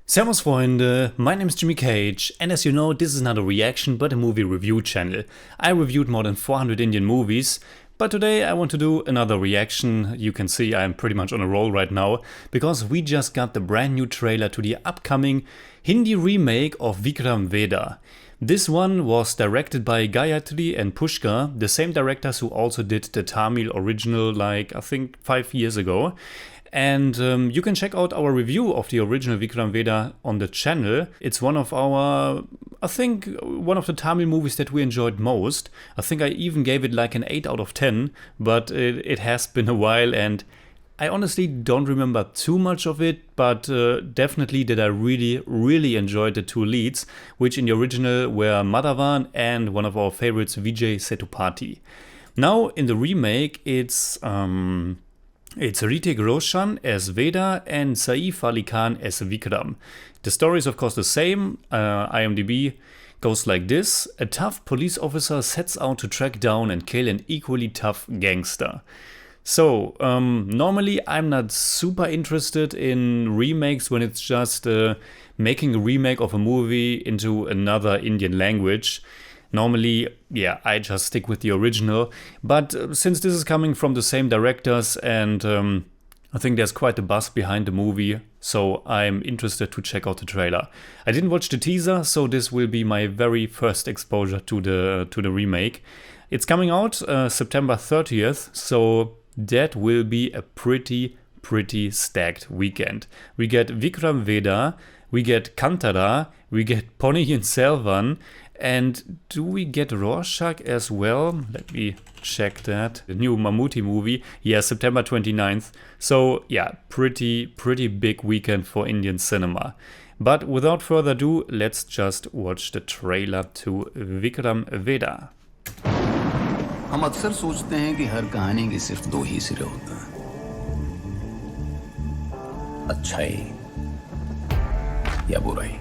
Servus Freunde, my name is Jimmy Cage, and as you know, this is not a reaction but a movie review channel. I reviewed more than 400 Indian movies, but today I want to do another reaction. You can see I'm pretty much on a roll right now, because we just got the brand new trailer to the upcoming Hindi remake of Vikram Vedha. This one was directed by Gayatri and Pushkar, the same directors who also did the Tamil original like I think 5 years ago. And you can check out our review of the original Vikram Vedha on the channel. It's one of our, I think, one of the Tamil movies that we enjoyed most. I think I even gave it like an 8 out of 10, but it has been a while and I honestly don't remember too much of it, but definitely that I really enjoyed the two leads, which in the original were Madhavan and one of our favorites, Vijay Sethupathi. Now in the remake it's Hrithik Roshan as Veda and Saif Ali Khan as Vikram. The story is of course the same. IMDb goes like this: a tough police officer sets out to track down and kill an equally tough gangster. So, normally I'm not super interested in remakes when it's just making a remake of a movie into another Indian language. Normally, yeah, I just stick with the original, but since this is coming from the same directors and I think there's quite a buzz behind the movie, so I'm interested to check out the trailer. I didn't watch the teaser, so this will be my very first exposure to the remake. It's coming out September 30th, so that will be a pretty stacked weekend. We get Vikram Vedha, we get Kantara, we get Ponniyin Selvan, and do we get Rorschach as well? Let me check that. The new Mammootty movie, yeah, September 29th. So yeah, pretty big weekend for Indian cinema. But without further ado, let's just watch the trailer to Vikram Vedha. हम अक्सर सोचते हैं कि हर कहानी के सिर्फ दो ही सिरे होते हैं, अच्छाई या बुराई,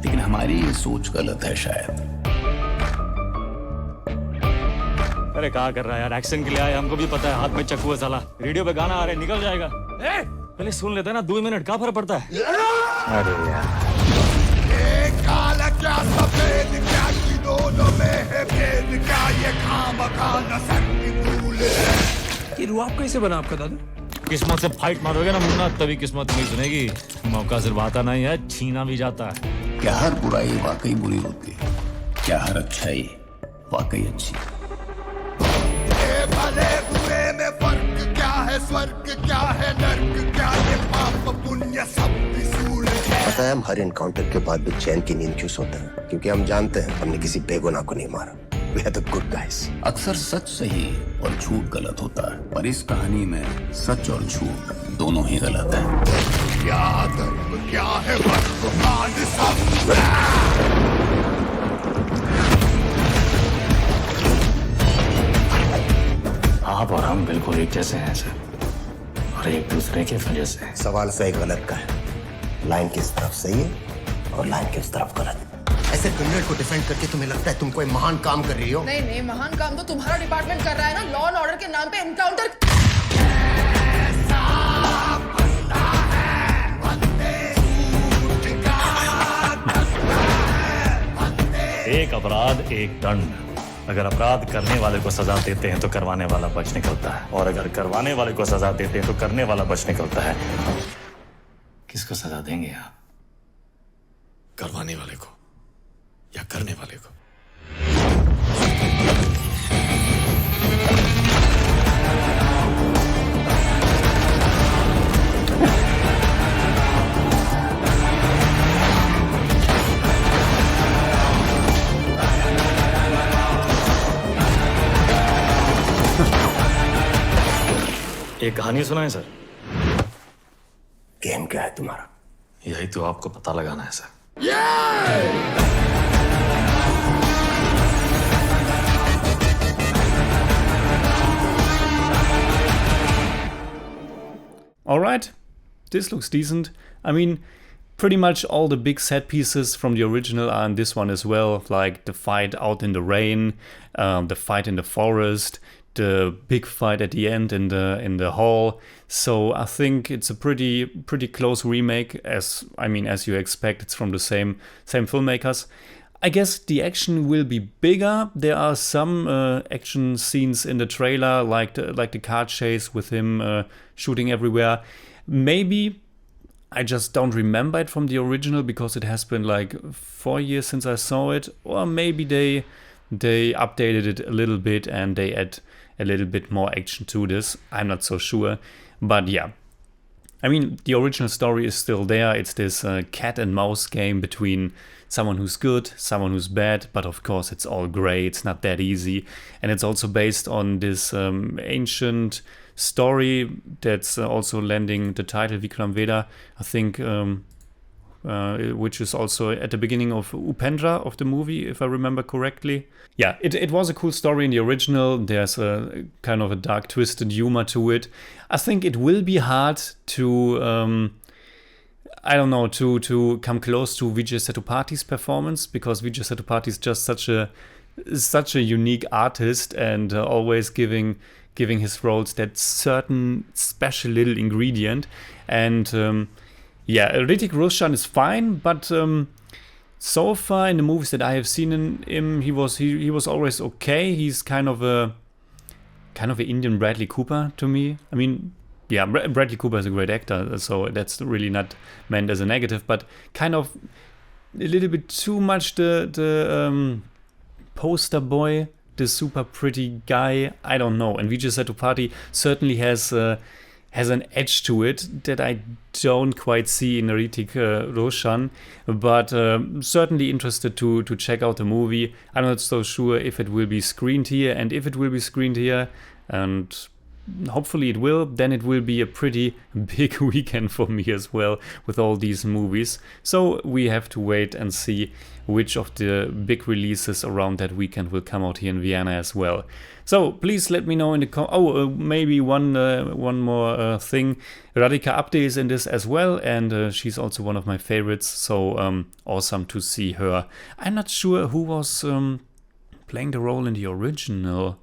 लेकिन हमारी ये सोच गलत है शायद। अरे क्या कर रहा है यार, एक्शन के लिए आया, हमको भी पता है, हाथ में चक्कू है साला, रेडियो पे गाना आ रहा है, निकल जाएगा। पहले सुन लेते हैं ना, 2 मिनट क्या फर्क पड़ता है। अरे यार क्या सफेद क्या दोनों में है भेद, क्या ये खामखा नसक की भूल है। ये रुआब कैसे बना आपका दादा? किस्मत से फाइट मारोगे ना मुन्ना, तभी किस्मत नहीं सुनेगी। मौका सिर्फ आता नहीं है, छीना भी जाता है। क्या हर बुराई वाकई बुरी होती है? क्या हर अच्छाई वाकई अच्छी? भले बुरे में फर्क क्या है, स्वर्ग क्या है, नर्क क्या, ये पाप पुण्य सब त्रिशूल है। पता है हम हर एनकाउंटर के बाद भी चैन की नींद क्यों सोते हैं? क्योंकि हम जानते हैं हमने किसी बेगुनाह को नहीं मारा। We are the good guys. अक्सर सच सही और झूठ गलत होता है, पर इस कहानी में सच और झूठ दोनों ही गलत है। क्या धर्म क्या है, वर्तमान सब आप और हम बिल्कुल एक जैसे हैं सर, और एक दूसरे की वजह से। सवाल सही गलत का है, लाइन किस तरफ सही है और लाइन किस तरफ गलत। ऐसे क्रिमिनल को डिफेंड करके तुम्हें लगता है तुम कोई महान काम कर रही हो? नहीं, महान काम तो तुम्हारा डिपार्टमेंट कर रहा है ना, लॉ एंड ऑर्डर के नाम पे एनकाउंटर। एक अपराध एक दंड। अगर अपराध करने वाले को सजा देते हैं तो करवाने वाला बच निकलता है, और अगर करवाने वाले को सजा देते हैं तो करने वाला बच निकलता है। किसको सजा देंगे आप? करवाने वाले को या करने वाले को? एक कहानी सुनाए सर। गेम क्या है तुम्हारा? यही तो आपको पता लगाना है sir. Alright, this looks decent. I mean, pretty much all the big set pieces from the original are in this one as well, like the fight out in the rain, the fight in the forest, the big fight at the end in the hall. So I think it's a pretty close remake, as you expect. It's from the same filmmakers. I guess the action will be bigger. There are some action scenes in the trailer, like the car chase with him shooting everywhere. Maybe I just don't remember it from the original because it has been like 4 years since I saw it. Or maybe they updated it a little bit and they add a little bit more action to this. I'm not so sure. But yeah, I mean, the original story is still there. It's this cat and mouse game between someone who's good, someone who's bad, but of course it's all gray. It's not that easy. And it's also based on this ancient story that's also lending the title Vikram Vedha, I think, which is also at the beginning of Upendra of the movie, if I remember correctly. Yeah, it was a cool story in the original. There's a kind of a dark twisted humor to it. I think it will be hard to to come close to Vijay Sethupathiy's performance, because Vijay Sethupathi is just such a unique artist and always giving his roles that certain special little ingredient. And Hrithik Roshan is fine, but so far in the movies that I have seen him, he was always okay. He's kind of a Indian Bradley Cooper to me. I mean, yeah, Bradley Cooper is a great actor, so that's really not meant as a negative, but kind of a little bit too much the poster boy, the super pretty guy. I don't know. And Vijay Sethupathi certainly has an edge to it that I don't quite see in Hrithik Roshan, but certainly interested to check out the movie. I'm not so sure if it will be screened here, and if it will be screened here, and hopefully it will, then it will be a pretty big weekend for me as well with all these movies. So we have to wait and see which of the big releases around that weekend will come out here in Vienna as well. So please let me know in the maybe one more thing. Radhika Apte is in this as well, and she's also one of my favorites, so awesome to see her. I'm not sure who was playing the role in the original.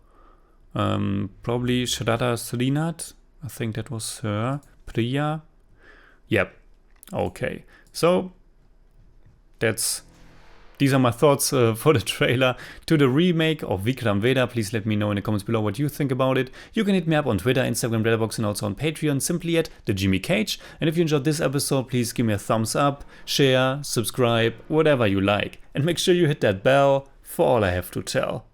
Probably Shraddha Srinath. I think that was her. Priya. Yep. Okay. So these are my thoughts for the trailer to the remake of Vikram Vedha. Please let me know in the comments below what you think about it. You can hit me up on Twitter, Instagram, Letterboxd, and also on Patreon, simply at the Jimmy Cage. And if you enjoyed this episode, please give me a thumbs up, share, subscribe, whatever you like. And make sure you hit that bell for all I have to tell.